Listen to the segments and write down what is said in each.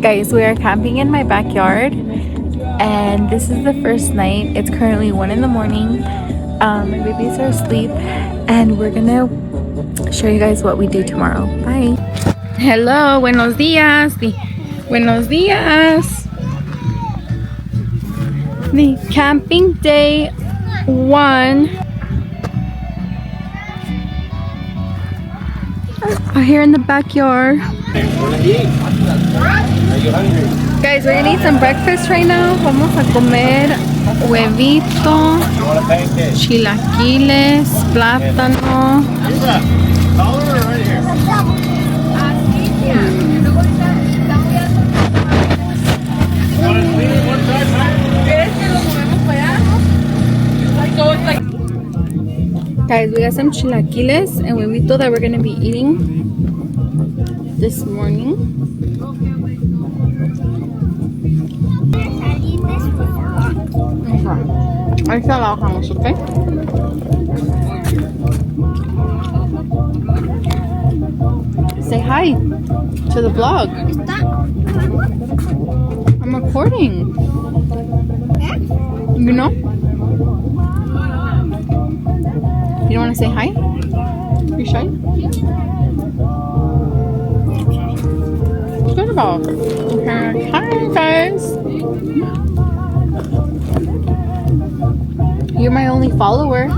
Guys, we are camping in my backyard and this is the first night. It's currently 1 in the morning. My babies are asleep and we're gonna show you guys what we do tomorrow. Bye. Hello, buenos días. Buenos días. The camping day 1. We're here in the backyard. Guys, we're gonna eat some breakfast right now. Vamos a comer huevito, chilaquiles, plátano. Guys, we got some chilaquiles and huevito that we're gonna be eating this morning. Ahí se la bajamos, ¿ok? Say hi to the vlog. I'm recording. You know? You don't want to say hi? You shy? Good about. Okay. Hi guys. You're my only follower.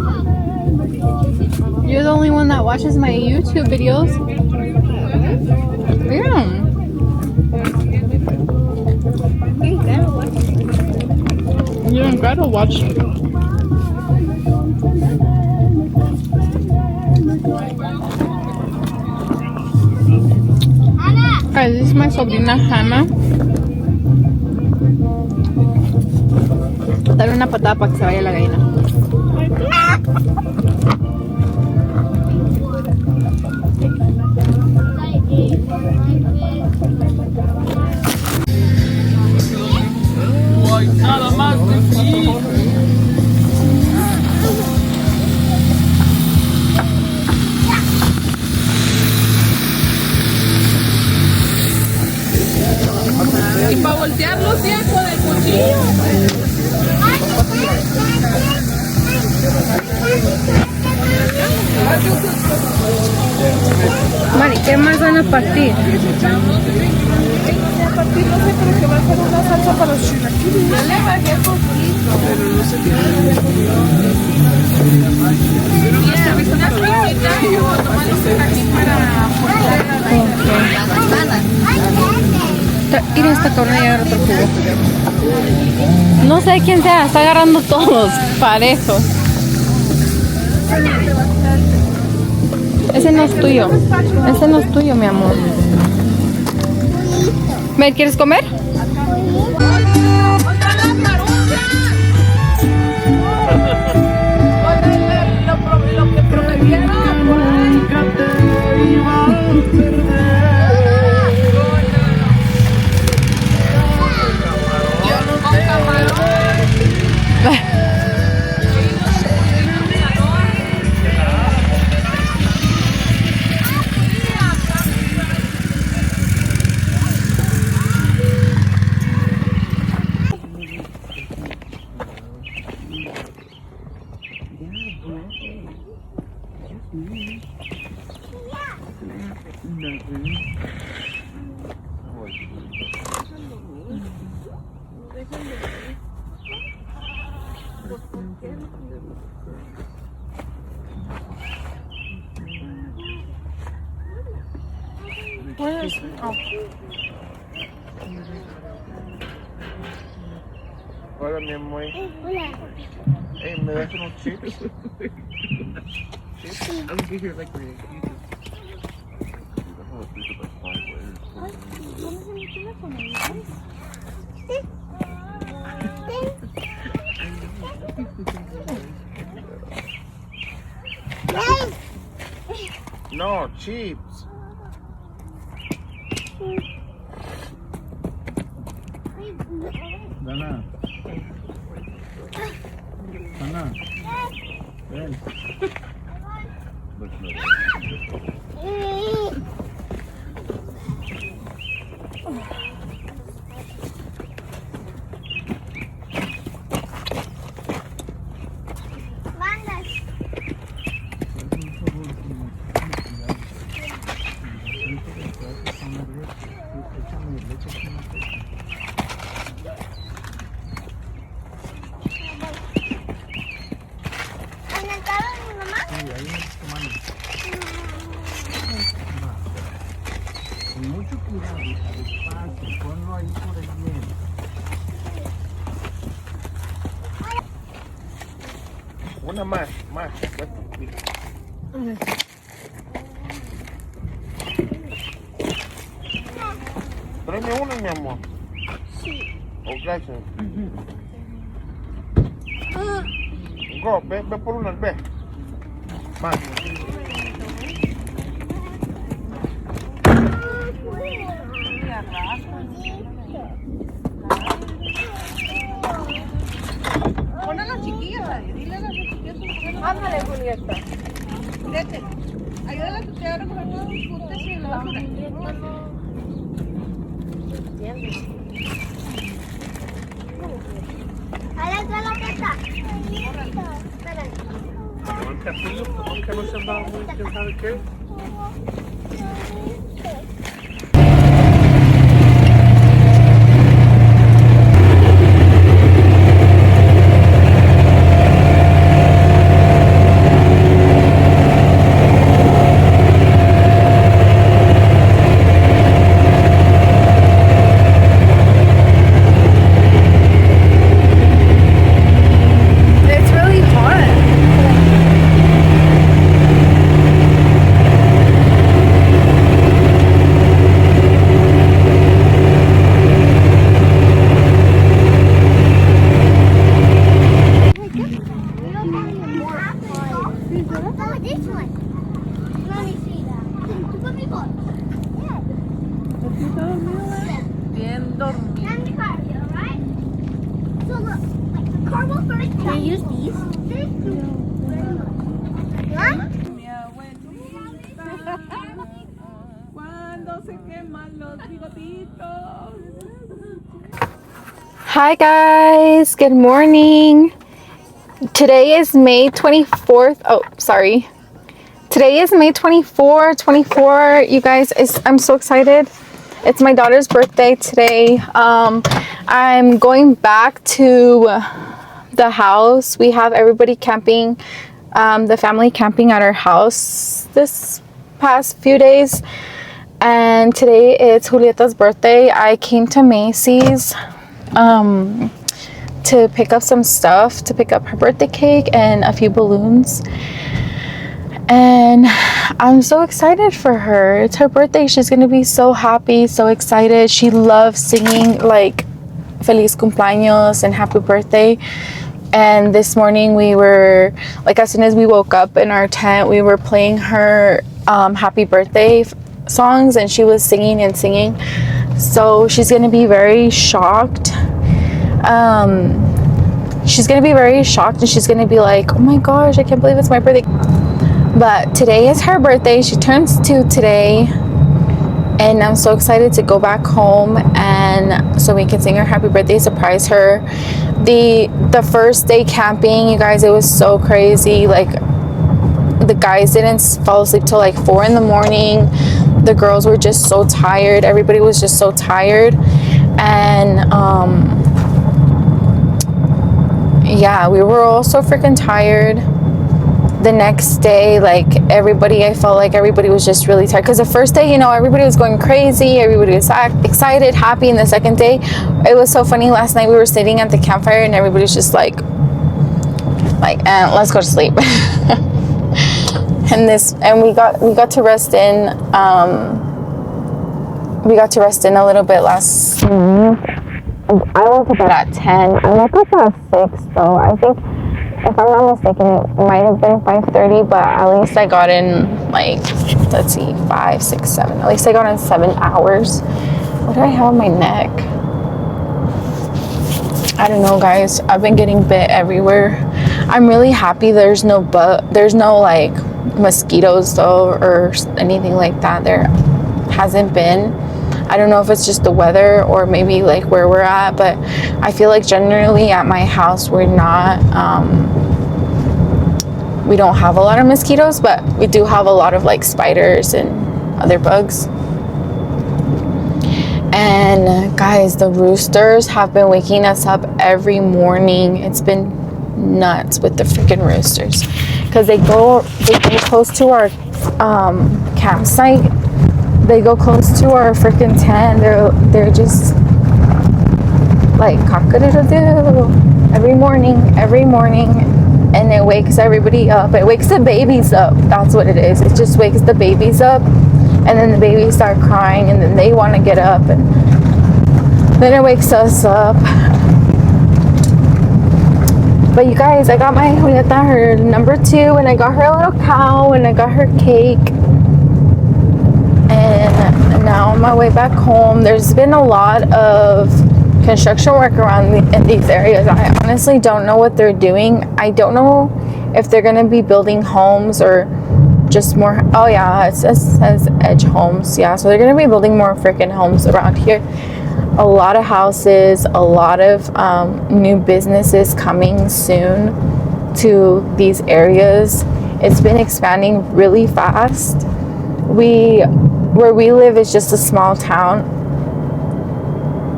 You're the only one that watches my YouTube videos. Yeah. You don't gotta watch. Guys, this is my sobrina Hannah. Dale una patada para que se vaya la gallina. Nada más de aquí. Y para voltearlo siempre con el cuchillo. Mari, ¿qué más van a partir? No sé, pero que va a hacer una salsa para los chilaquiles. Yo le bajé poquito. Pero no sé qué. Una salsita y yo voy a tomar los chilaquiles para poner la manzana. Mira, esta cabrona ya agarró otro jugo. No sé quién sea, está agarrando todos parejos. Ese no es tuyo. Ese no es tuyo, mi amor. ¿Me quieres comer? Lo que prometieron. Where is oh. Hola, mi amor. Hola. Hey, ¿me das unos chips? Chips? I'll be here like for you. No, chips. Dana. Dana. Ven. Mira, ahí en tu mano. Va. Con mucho cuidado, hija, despacio. Ponlo ahí por el bien. Una más. Tráeme una, mi amor. Sí. Oh, gracias. Go, ve por una, ve. Más. Pon a las chiquillas, dile a las chiquillas. Ándale, Julieta. Vete. Ayúdale a tu tía a recoger todos los botes y la basura. Ahí está la puerta. Levanta frío, porque no se han dado muy, quién sabe qué. It's really hot. This one. Let me see that. You put me both. Bien dormido. And the car, alright? So look, like the car will first. Can you use these? What? Cuando se queman los bigotitos. Hi guys, good morning. Today is May 24th. Oh, sorry. Today is May 24. You guys, I'm so excited. It's my daughter's birthday today. I'm going back to the house. We have everybody camping, the family camping at our house this past few days. And today it's Julieta's birthday. I came to Macy's to pick up some stuff, to pick up her birthday cake and a few balloons. And I'm so excited for her. It's her birthday. She's gonna be so happy, so excited. She loves singing like Feliz Cumpleaños and Happy Birthday. And this morning we were, like, as soon as we woke up in our tent, we were playing her Happy Birthday songs, and she was singing and singing. So she's gonna be very shocked. She's gonna be very shocked, and she's gonna be like, oh my gosh, I can't believe it's my birthday. But today is her birthday. She turns 2 today, and I'm so excited to go back home and so we can sing her happy birthday, surprise her. The first day camping, you guys, it was so crazy. Like, the guys didn't fall asleep till like 4 in the morning. The girls were just so tired. Everybody was just so tired. And yeah, we were all so freaking tired. The next day, like, I felt like everybody was just really tired, because the first day, you know, everybody was going crazy, everybody was excited, happy. And the second day, it was so funny. Last night we were sitting at the campfire and everybody was just like let's go to sleep. and we got to rest in a little bit last night. I went to bed at 10. I woke up at 6 though. I think, if I'm not mistaken, it might have been 5:30, but at least I got in, like, let's see, 5, 6, 7. At least I got in 7 hours. What do I have on my neck? I don't know, guys. I've been getting bit everywhere. I'm really happy there's no like mosquitoes though, or anything like that. There hasn't been. I don't know if it's just the weather or maybe like where we're at, but I feel like generally at my house we're not, we don't have a lot of mosquitoes, but we do have a lot of like spiders and other bugs. And guys, the roosters have been waking us up every morning. It's been nuts with the freaking roosters, because because they go close to our campsite. They go close to our freaking tent. They're just like cock-a-doodle-doo every morning, and it wakes everybody up. It wakes the babies up. That's what it is. It just wakes the babies up, and then the babies start crying, and then they want to get up, and then it wakes us up. But you guys, I got my Julieta her number 2, and I got her a little cow, and I got her cake. And now on my way back home, there's been a lot of construction work around in these areas. I honestly don't know what they're doing. I don't know if they're going to be building homes or just more. Oh yeah, it says Edge Homes. Yeah, so they're going to be building more freaking homes around here. A lot of houses, a lot of new businesses coming soon to these areas. It's been expanding really fast. Where we live is just a small town,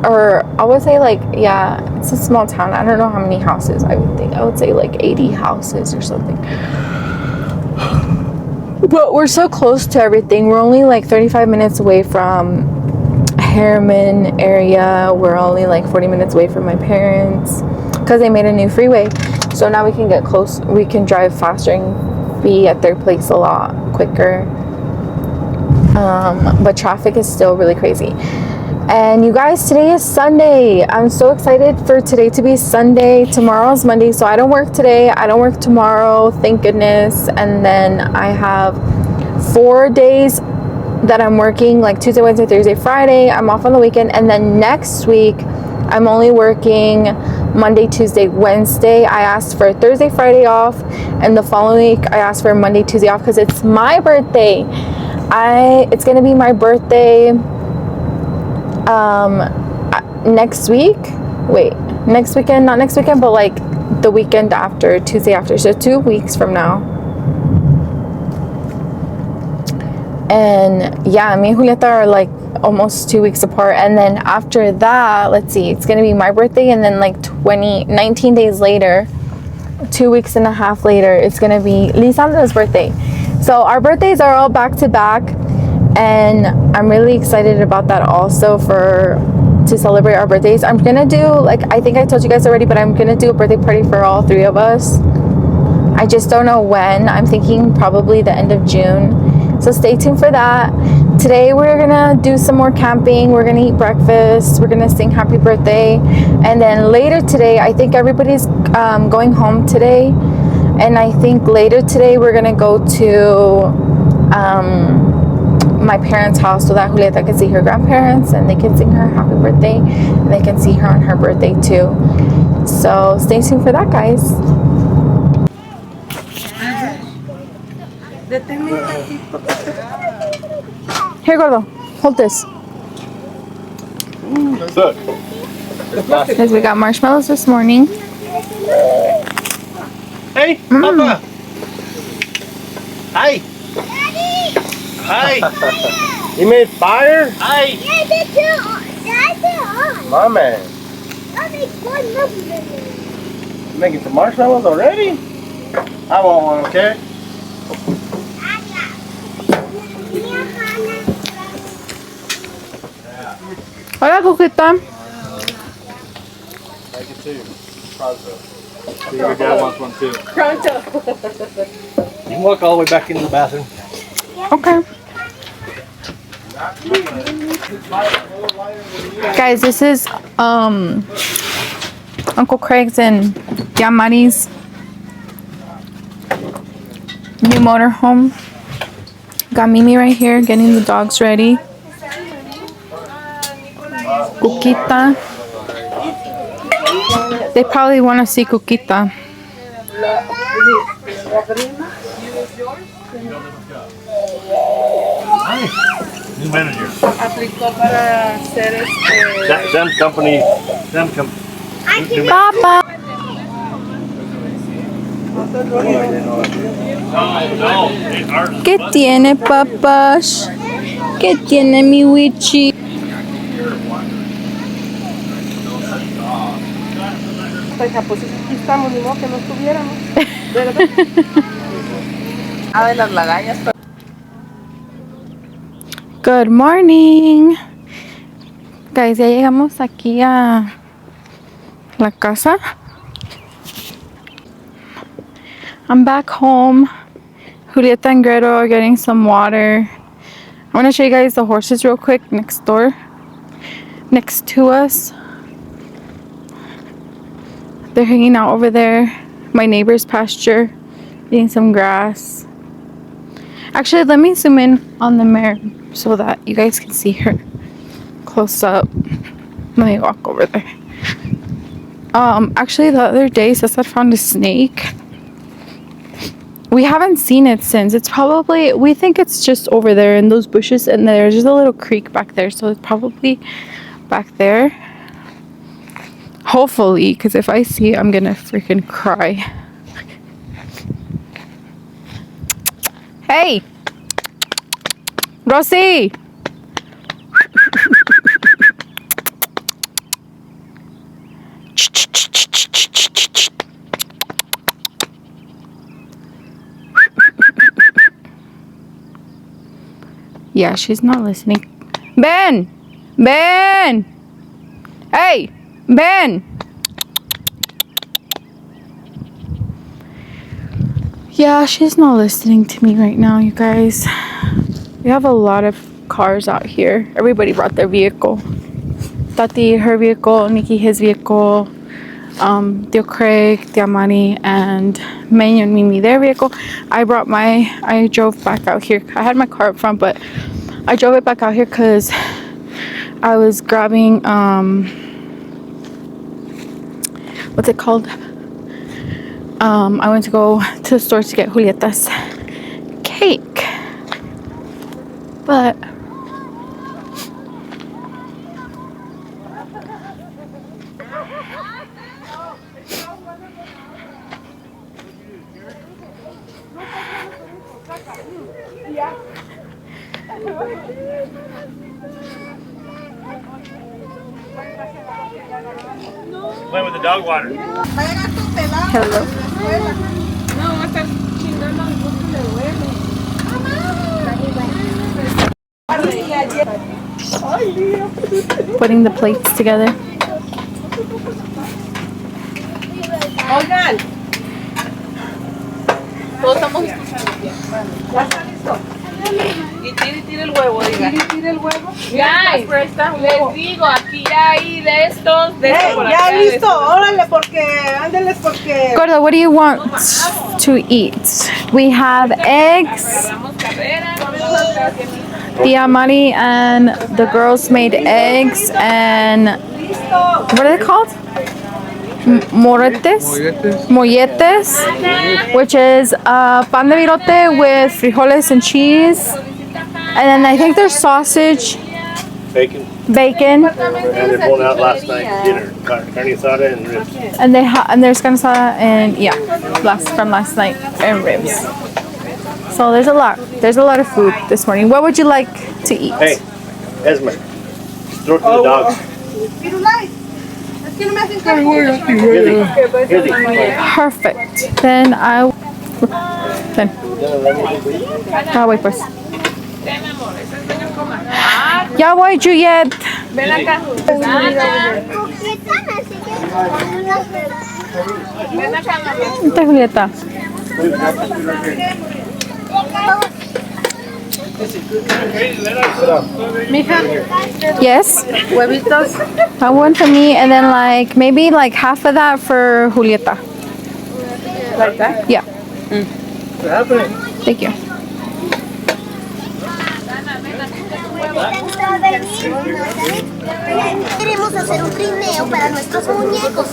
or I would say like, yeah, it's a small town. I don't know how many houses. I would say like 80 houses or something. But we're so close to everything. We're only like 35 minutes away from Harriman area. We're only like 40 minutes away from my parents because they made a new freeway. So now we can get close. We can drive faster and be at their place a lot quicker. But traffic is still really crazy. And you guys, today is Sunday. I'm so excited for today to be Sunday. Tomorrow's Monday, so I don't work today. I don't work tomorrow, thank goodness. And then I have 4 days that I'm working, like Tuesday, Wednesday, Thursday, Friday. I'm off on the weekend. And then next week, I'm only working Monday, Tuesday, Wednesday. I asked for Thursday, Friday off. And the following week, I asked for Monday, Tuesday off because it's my birthday. It's gonna be my birthday next week. Wait, next weekend, not next weekend, but like the weekend after, Tuesday after. So 2 weeks from now. And yeah, me and Julieta are like almost 2 weeks apart. And then after that, let's see, it's gonna be my birthday, and then like 19 days later, 2 weeks and a half later, it's gonna be Lisandra's birthday. So our birthdays are all back to back, and I'm really excited about that also to celebrate our birthdays. I'm gonna do, like, I think I told you guys already, but I'm gonna do a birthday party for all 3 of us. I just don't know when. I'm thinking probably the end of June. So stay tuned for that. Today we're gonna do some more camping. We're gonna eat breakfast. We're gonna sing happy birthday. And then later today, I think everybody's going home today. And I think later today we're gonna go to my parents' house so that Julieta can see her grandparents and they can sing her happy birthday, and they can see her on her birthday too. So stay tuned for that, guys. Here, Gordo, hold this. Guys, we got marshmallows this morning. Hey, Papa. Hi. Hi. You made fire? Hi. Yeah, I did too. I did on. My man. I made one movie. Making some marshmallows already? I want one, okay? Hola, Cuquita. Make it too. Pronto. Your dad wants one too. Pronto. You can walk all the way back into the bathroom. Okay. Guys, this is Uncle Craig's and Yamari's new motorhome. Got Mimi right here getting the dogs ready. Cuquita. They probably want to see Cuquita. New manager. Aplicó para hacer Them company. Papa. ¿Qué tiene, papas? ¿Qué tiene mi Wichi? Pues aquí estamos, ni modo que no estuviéramos. ¿Verdad? Good morning. Guys, ya llegamos aquí a la casa. I'm back home. Julieta and Gretel are getting some water. I want to show you guys the horses real quick next door. Next to us. They're hanging out over there. My neighbor's pasture. Eating some grass. Actually, let me zoom in on the mare so that you guys can see her close up. Let me walk over there. Actually, the other day, Cesar found a snake. We haven't seen it since. It's probably, we think it's just over there in those bushes, and there's just a little creek back there, so it's probably back there. Hopefully, because if I see it, I'm gonna freaking cry. Hey! Rosie! Yeah, she's not listening. Ben! Ben! Hey! Ben! Yeah, she's not listening to me right now, you guys. We have a lot of cars out here. Everybody brought their vehicle. Tati, her vehicle. Nikki, his vehicle. Tio Craig, Tia Mani, and Menyo and Mimi, their vehicle. I drove back out here. I had my car up front, but I drove it back out here because I was grabbing, what's it called? I went to go to the store to get Julieta's cake. But Play with the dog water. hello. No, va a estar chingando al gusto le duele. Putting the plates together. Oigan. Todos estamos escuchando. ¿Ya está listo? Y tira el huevo, diga. Tira el huevo. Guys, les digo, aquí ya hay de estos, de estos por Ya acá, listo, órale, porque, ándeles porque. Gordo, what do you want to eat? We have eggs. agarramos carrera. Tia Mari and the girls made eggs and what are they called? Moretes? Molletes, which is pan de virote with frijoles and cheese. And then I think there's sausage, Bacon. bacon, And they're pulling out last night dinner. Carne asada and ribs. and there's cansada and yeah, from last night and ribs. So there's a lot of food this morning. What would you like to eat? Hey, Esme. Throw it to the dogs. Firulais, es que no me hacen caso. Perfect. Then wait pues. Ya voy, Juliet. Ven acá. Coquetana, así que. Ven acá, María. Esta Julieta. Yes. Huevitos. I want for me and then maybe half of that for Julieta. Like that? Yeah. Thank you. Queremos hacer un trineo para nuestros muñecos.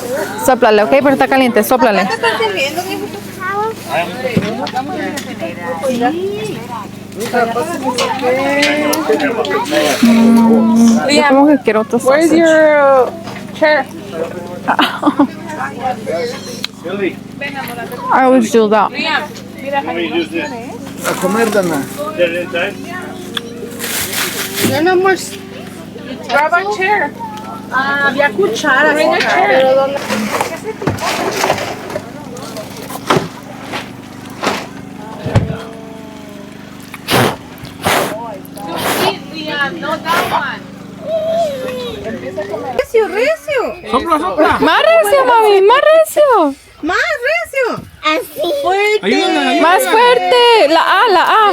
Sóplale, ok, pero está caliente, sóplale. ¿Qué estás sirviendo, mijo? Yo como que quiero otro Where's sausage. your chair? Billy, I always do that. Liam, mira, let me use this. A comer, Dana. Get it inside. No, no more. grab a chair. Había cucharas. Bring a chair. Pero ¿dónde? one, no that one. Recio, recio. Sopla, sopla. Más recio, mami, más recio. Más recio. Así. Fuerte. Ayúdala, ayúdala. Más fuerte. La A, la A.